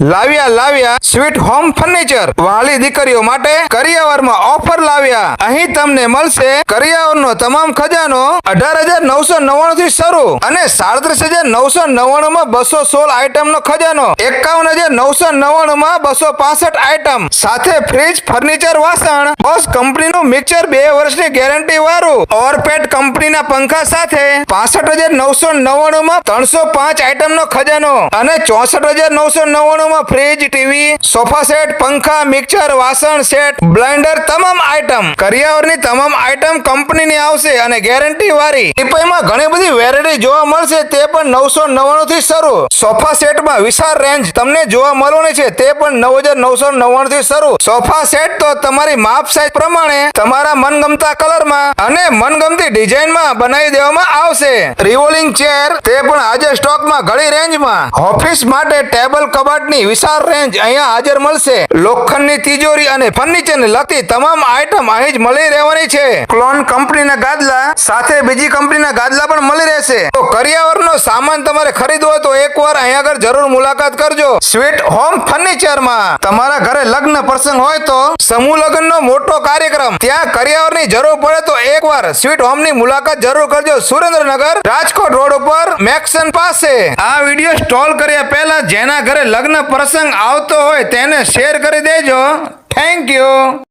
લાવ્યા sweet home furniture વાલી દીકરીઓ માટે કરિયાવરમાં ઓફર લાવ્યા। અહીં તમને મળશે કરિયાવરનો તમામ ખજાનો 18,999 થી શરૂ અને 37,999 માં 216 આઈટમ નો ખજાનો, 51,999 માં 265 આઈટમ સાથે ફ્રીજ, ફર્નિચર, વાસણ, બોસ કંપનીનું મિક્સર 2 વર્ષની ગેરંટી વાળું, ઓરપેટ કંપનીના પંખા સાથે 65,999 માં 305 આઈટમ નો ખજાનો અને 64,999 માં ફ્રીજ, ટીવી, સોફા સેટ, પંખા, મિક્સર, વાસણ સેટ, બ્લેન્ડર તમામ આઈટમ કરિયાવરની તમામ આઈટમ કંપનીની આવશે અને ગેરંટી વાળી। ટીપાઈમાં ઘણી બધી વેરાયટી જોવા મળશે, તે પણ 999 થી શરૂ। સોફા સેટમાં વિશાળ રેન્જ તમને જોવા મળવાની છે, તે પણ 9,999 થી શરૂ। સોફા સેટ તો તમારી માપ સાઈઝ પ્રમાણે તમારા મનગમતા કલરમાં અને મનગમતી ડિઝાઇનમાં બનાવી દેવામાં આવશે। રિવોલ્વિંગ ચેર તે પણ આજે સ્ટોકમાં ઘણી રેન્જમાં। ઓફિસ માટે ટેબલ કબાટની વિશાળ રેન્જ અહીંયા હાજર મળશે। લોખંડની તિજોરી અને ફર્નિચરને લગતી તમામ આઈટમ અહીં જ મળી રહેવાની છે। ક્લોન કંપનીના ગાદલા સાથે બીજી કંપનીના ગાદલા પણ મળી રહેશે। તો કરિયાવરનો સામાન તમારે ખરીદવો હોય તો એકવાર અહીંયા આગળ જરૂર મુલાકાત કરજો। સ્વીટ હોમ ફર્નિચરમાં તમારા ઘરે લગ્ન પ્રસંગ હોય તો સમૂહ લગ્નનો મોટો કાર્યક્રમ, ત્યાં કરિયાવરની જરૂર પડે તો એકવાર સ્વીટ હોમની મુલાકાત જરૂર કરજો। સુરેન્દ્રનગર રાજકોટ રોડ ઉપર મેક્સન પાસે। આ વિડીયો સ્ટોલ કર્યા પહેલા જેના ઘરે લગ્ન પ્રસંગ આવતો હોય તેને શેર કરી દેજો। Thank you.